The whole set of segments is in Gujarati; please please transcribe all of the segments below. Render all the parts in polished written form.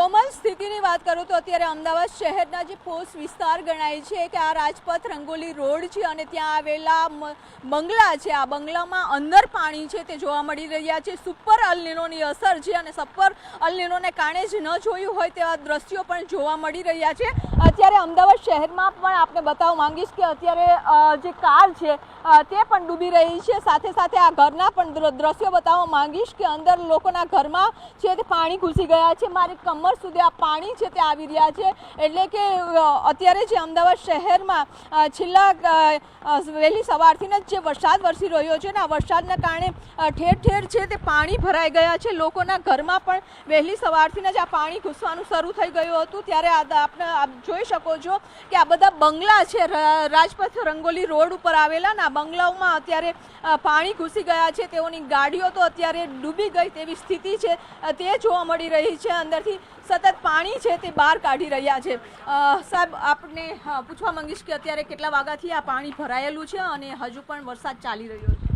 કોમલ સ્થિતિની વાત કરું તો અત્યારે અમદાવાદ શહેરના જે પોસ્ટ વિસ્તાર ગણાય છે કે આ રાજપથ રંગોલી રોડ છે અને ત્યાં આવેલા બંગલા છે, આ બંગલામાં અંદર પાણી છે તે જોવા મળી રહ્યા છે. સુપર અલનીનોની અસર છે અને સુપર અલનીનોને કારણે જ ન જોયું હોય તેવા દ્રશ્યો પણ જોવા મળી રહ્યા છે. અત્યારે અમદાવાદ શહેરમાં પણ આપણે બતાવવા માંગીશ કે અત્યારે જે કાર છે તે પણ ડૂબી રહી છે. સાથે સાથે આ ઘરના પણ દ્રશ્યો બતાવવા માંગીશ કે અંદર લોકોના ઘરમાં છે તે પાણી ઘૂસી ગયા છે. મારી કમર સુધી આ પાણી છે તે આવી રહ્યા છે. એટલે કે અત્યારે જે અમદાવાદ શહેરમાં છેલ્લા વહેલી સવારથી જ જે વરસાદ વરસી રહ્યો છે ને આ વરસાદના કારણે ઠેર ઠેર છે તે પાણી ભરાઈ ગયા છે. લોકોના ઘરમાં પણ વહેલી સવારથી જ આ પાણી ઘૂસવાનું શરૂ થઈ ગયું હતું. ત્યારે આપ જોઈ શકો છો કે આ બધા બંગલા છે રાજપથ રંગોલી રોડ ઉપર આવેલા ને આ બંગલાઓમાં અત્યારે પાણી ઘૂસી ગયા છે. તેઓની ગાડીઓ તો અત્યારે ડૂબી ગઈ તેવી સ્થિતિ છે તે જોવા મળી રહી છે. અંદરથી સતત પાણી છે તે બહાર કાઢી રહ્યા છે. સાહેબ, આપને પૂછવા માંગીશ કે અત્યારે કેટલા વાગ્યાથી આ પાણી ભરાયેલું છે અને હજુ પણ વરસાદ ચાલી રહ્યો છે?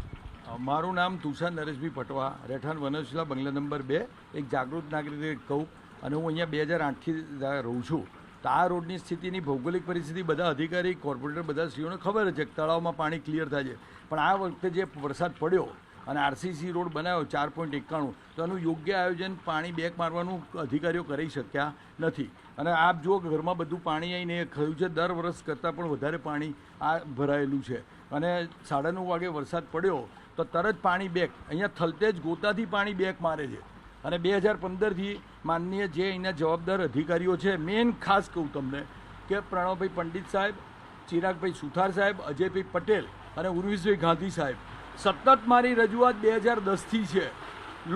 મારું નામ તુષાર નરેશભાઈ પટવા, રહેઠાણ વનશીલા બંગલા નંબર 2, એક જાગૃત નાગરિક કહું, અને હું અહીંયા 2008થી રહું છું. તો આ રોડની સ્થિતિની ભૌગોલિક પરિસ્થિતિ બધા અધિકારી, કોર્પોરેટર બધા શ્રીઓને ખબર છે કે તળાવમાં પાણી ક્લિયર થાય છે. પણ આ વખતે જે વરસાદ પડ્યો અને આરસીસી રોડ બનાવ્યો 4.91, તો એનું યોગ્ય આયોજન પાણી બેક મારવાનું અધિકારીઓ કરી શક્યા નથી. અને આપ જુઓ ઘરમાં બધું પાણી આવીને ખરું છે. દર વર્ષ કરતાં પણ વધારે પાણી આ ભરાયેલું છે. અને 9:30 વાગે વરસાદ પડ્યો તો તરત પાણી બેક, અહીંયા થલતેજ ગોતાથી પાણી બેક મારે છે. અને 2015થી માનનીય જે અહીંના જવાબદાર અધિકારીઓ છે, મેન ખાસ કહું તમને કે પ્રણવભાઈ પંડિત સાહેબ, ચિરાગભાઈ સુથાર સાહેબ, અજયભાઈ પટેલ અને ઉર્વિશભાઈ ગાંધી સાહેબ, સતત મારી રજૂઆત 2010થી છે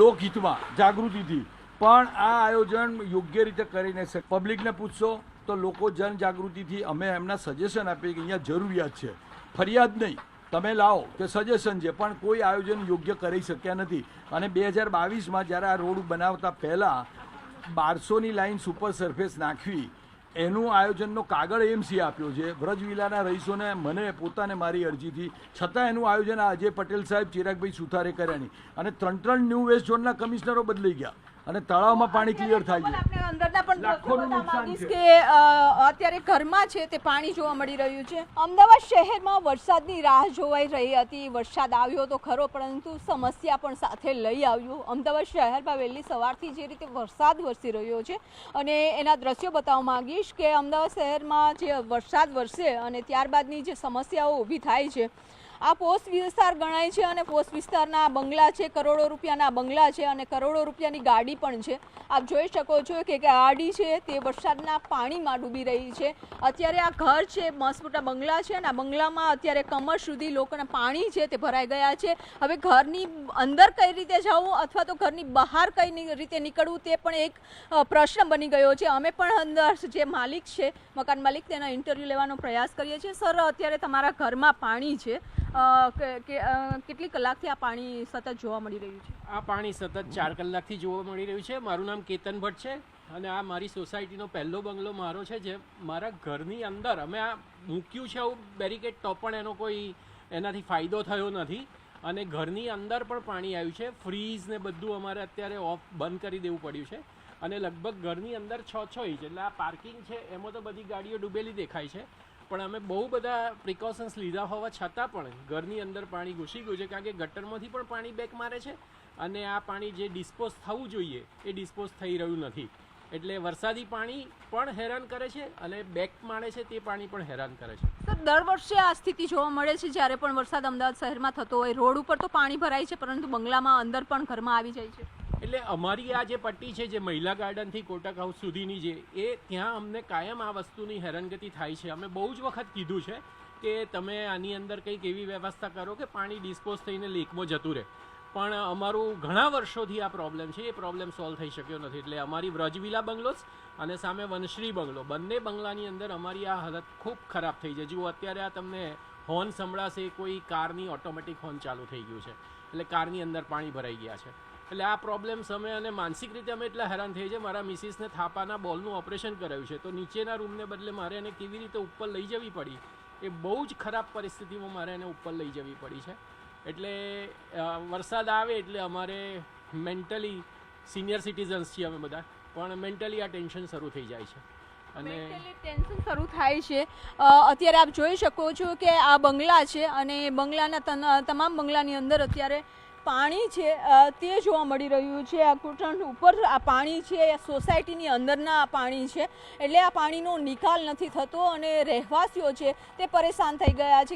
લોકહિતમાં, જાગૃતિથી. પણ આ આયોજન યોગ્ય રીતે કરી નહીં શકે. પબ્લિકને પૂછશો તો લોકો જનજાગૃતિથી અમે એમના સજેશન આપીએ કે અહીંયા જરૂરિયાત છે, ફરિયાદ નહીં, તમે લાવો કે સજેશન છે, પણ કોઈ આયોજન યોગ્ય કરી શક્યા નથી. અને 2022માં જ્યારે આ રોડ બનાવતા પહેલાં 1200ની લાઈન સુપર સરફેસ નાખવી, એનું આયોજનનો કાગળ એમસી આપ્યો છે વ્રજવિલાના રહીશોને, મને પોતાને મારી અરજીથી, છતાં એનું આયોજન આ અજય પટેલ સાહેબ, ચિરાગભાઈ સુથારે કર્યા નહીં. અને 3 ન્યૂ વેસ્ટ ઝોનના કમિશનરો બદલાઈ ગયા અને તળાવમાં પાણી ક્લિયર થાય છે. અંદરના પણ કે અત્યારે ઘરમાં છે તે પાણી જોવા મળી રહ્યું છે. અમદાવાદ શહેરમાં વરસાદની રાહ જોવાઈ રહી હતી. વરસાદ આવ્યો તો ખરો, પરંતુ સમસ્યા પણ સાથે લઈ આવ્યું. અમદાવાદ શહેરમાં વહેલી સવારથી જે રીતે વરસાદ વરસી રહ્યો છે અને એના દ્રશ્યો બતાવવા માંગીશ કે અમદાવાદ શહેરમાં જે વરસાદ વરસે અને ત્યારબાદની જે સમસ્યાઓ ઊભી થાય છે, આ પોસ્ટ વિસ્તાર ગણાય છે અને પોસ્ટ વિસ્તારના બંગલા છે, કરોડો રૂપિયાના બંગલા છે અને કરોડો રૂપિયાની ગાડી પણ છે. આપ જોઈ શકો છો કે ગાડી છે તે વરસાદના પાણીમાં ડૂબી રહી છે. અત્યારે આ ઘર છે, મસ્ત મોટા બંગલા છે અને આ બંગલામાં અત્યારે કમર સુધી લોકોના પાણી છે તે ભરાઈ ગયા છે. હવે ઘરની અંદર કઈ રીતે જવું અથવા તો ઘરની બહાર કઈ રીતે નીકળવું તે પણ એક પ્રશ્ન બની ગયો છે. અમે પણ અંદર જે માલિક છે, મકાન માલિક, તેના ઇન્ટરવ્યૂ લેવાનો પ્રયાસ કરીએ છીએ. સર, અત્યારે તમારા ઘરમાં પાણી છે, કેટલી કલાકથી આ પાણી સતત જોવા મળી રહ્યું છે? આ પાણી સતત 4 કલાકથી જોવા મળી રહ્યું છે. મારું નામ કેતન ભટ્ટ છે અને આ મારી સોસાયટીનો પહેલો બંગલો મારો છે. જે મારા ઘરની અંદર અમે આ મૂક્યું છે આવું બેરિકેડ, તો પણ એનો કોઈ એનાથી ફાયદો થયો નથી. અને ઘરની અંદર પણ પાણી આવ્યું છે. ફ્રીજ ને બધું અમારે અત્યારે બંધ કરી દેવું પડ્યું છે. અને લગભગ ઘરની અંદર 6 ઇંચ, એટલે આ પાર્કિંગ છે એમાં તો બધી ગાડીઓ ડૂબેલી દેખાય છે. પણ અમે બહુ બધા પ્રિકોશન્સ લીધા હોવા છતાં પણ ઘરની અંદર પાણી ઘૂસી ગયું છે. કારણ કે ગટરમાંથી પણ પાણી બેક મારે છે અને આ પાણી જે ડિસ્પોઝ થવું જોઈએ એ ડિસ્પોઝ થઈ રહ્યું નથી. એટલે વરસાદી પાણી પણ હેરાન કરે છે અને બેક મારે છે તે પાણી પણ હેરાન કરે છે. સર, દર વર્ષે આ સ્થિતિ જોવા મળે છે જ્યારે પણ વરસાદ અમદાવાદ શહેરમાં થતો હોય. રોડ ઉપર તો પાણી ભરાય છે, પરંતુ બંગલામાં અંદર પણ ઘરમાં આવી જાય છે. એટલે અમારી આ જે પટ્ટી છે, જે મહિલા ગાર્ડનથી કોટક હાઉસ સુધીની છે, એ ત્યાં અમને કાયમ આ વસ્તુની હેરાનગતિ થાય છે. અમે બહુ જ વખત કીધું છે કે તમે આની અંદર કંઈક એવી વ્યવસ્થા કરો કે પાણી ડિસ્પોઝ થઈને લેકમાં જતું રહે. પણ અમારું ઘણા વર્ષોથી આ પ્રોબ્લેમ છે, એ પ્રોબ્લેમ સોલ્વ થઈ શક્યો નથી. એટલે અમારી વ્રજવિલા બંગલોસ અને સામે વનશ્રી બંગલો, બંને બંગલાની અંદર અમારી આ હાલત ખૂબ ખરાબ થઈ છે. જુઓ, અત્યારે આ તમને હોર્ન સંભળાશે, કોઈ કારની ઓટોમેટિક હોર્ન ચાલુ થઈ ગયું છે. એટલે કારની અંદર પાણી ભરાઈ ગયા છે. એટલે આ પ્રોબ્લેમ સમય અને માનસિક રીતે અમે એટલા હેરાન થઈ છે. મારા મિસિસને થાપાના બોલનું ઓપરેશન કરાવ્યું છે, તો નીચેના રૂમને બદલે મારે એને કેવી રીતે ઉપર લઈ જવી પડી, એ બહુ જ ખરાબ પરિસ્થિતિમાં મારે એને ઉપર લઈ જવી પડી છે. એટલે વરસાદ આવે એટલે અમારે મેન્ટલી સિનિયર સિટીઝન્સ છીએ અમે બધા, પણ મેન્ટલી આ ટેન્શન શરૂ થઈ જાય છે અને મેન્ટલી ટેન્શન શરૂ થાય છે. અત્યારે આપ જોઈ શકો છો કે આ બંગલા છે અને બંગલાના તમામ બંગલાની અંદર અત્યારે પાણી છે તે જોવા મળી રહ્યું છે. આ ઘૂંટણ ઉપર આ પાણી છે એ સોસાયટીની અંદરના આ પાણી છે એટલે આ પાણીનો નિકાલ નથી થતો અને રહેવાસીઓ છે તે પરેશાન થઈ ગયા છે.